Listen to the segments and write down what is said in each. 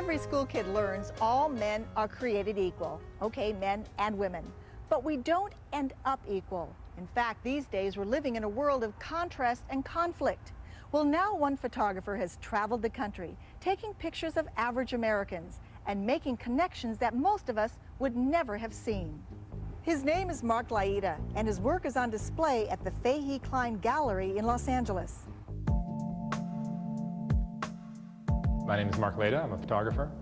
Every school kid learns all men are created equal. Okay, men and women. But we don't end up equal. In fact, these days we're living in a world of contrast and conflict. Well, now one photographer has traveled the country, taking pictures of average Americans and making connections that most of us would never have seen. His name is Mark Laida, and his work is on display at the Fahey Klein Gallery in Los Angeles. My name is Mark Laida. I'm a photographer.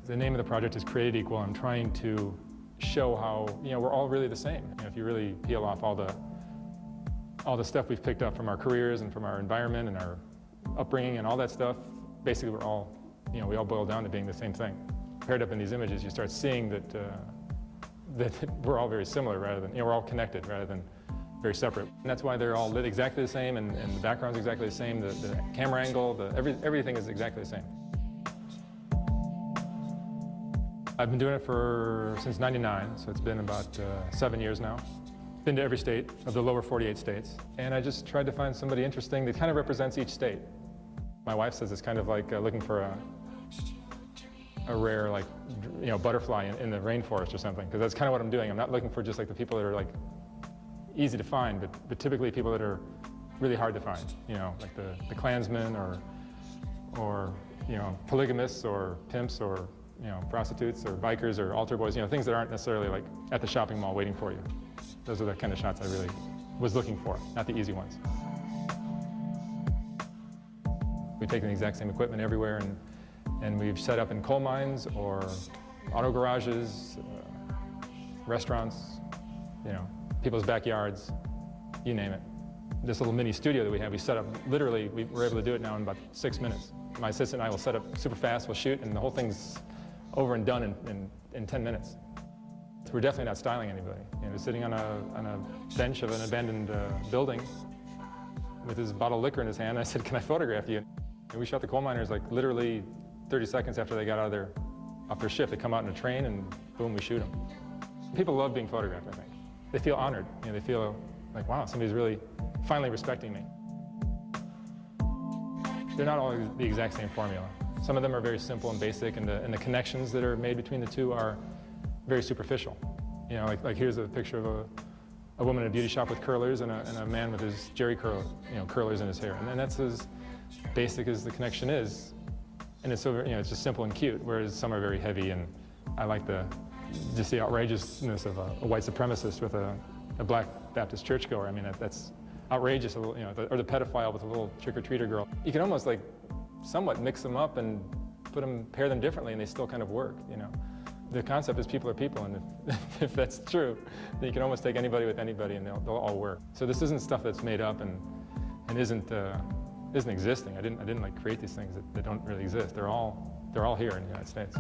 The name of the project is Created Equal. I'm trying to show how, we're all really the same. If you really peel off all the stuff we've picked up from our careers and from our environment and our upbringing and all that stuff, basically we're all, we all boil down to being the same thing. Paired up in these images, you start seeing that we're all very similar rather than, we're all connected rather than very separate. And that's why they're all lit exactly the same, and the background's exactly the same, the camera angle, everything is exactly the same. I've been doing it since '99, so it's been about 7 years now. Been to every state of the lower 48 states, and I just tried to find somebody interesting that kind of represents each state. My wife says it's kind of like looking for a rare, butterfly in the rainforest or something, because that's kind of what I'm doing. I'm not looking for just like the people that are easy to find, but typically people that are really hard to find. Like the Klansmen or polygamists or pimps or prostitutes or bikers or altar boys, things that aren't necessarily like at the shopping mall waiting for you. Those are the kind of shots I really was looking for, not the easy ones. We've taken the exact same equipment everywhere, and we've set up in coal mines or auto garages, restaurants, people's backyards, you name it. This little mini studio that we have, we set up, literally, we're able to do it now in about 6 minutes. My assistant and I will set up super fast, we'll shoot, and the whole thing's over and done in 10 minutes. We're definitely not styling anybody. Sitting on a bench of an abandoned building with his bottle of liquor in his hand, I said, "Can I photograph you?" And we shot the coal miners literally 30 seconds after they got off their shift. They come out in a train and boom, we shoot them. People love being photographed, I think. They feel honored. They feel like, wow, somebody's really finally respecting me. They're not all the exact same formula. Some of them are very simple and basic, and the connections that are made between the two are very superficial. Like here's a picture of a woman in a beauty shop with curlers and a man with his jerry curlers in his hair. And that's as basic as the connection is. And it's so, it's just simple and cute, whereas some are very heavy, and I like just the outrageousness of a white supremacist with a black Baptist churchgoer. I mean, that's outrageous, or the pedophile with a little trick-or-treater girl. You can almost somewhat mix them up and pair them differently, and they still kind of work, The concept is people are people, and if that's true, then you can almost take anybody with anybody and they'll all work. So this isn't stuff that's made up and isn't existing. I didn't create these things that don't really exist. They're all here in the United States.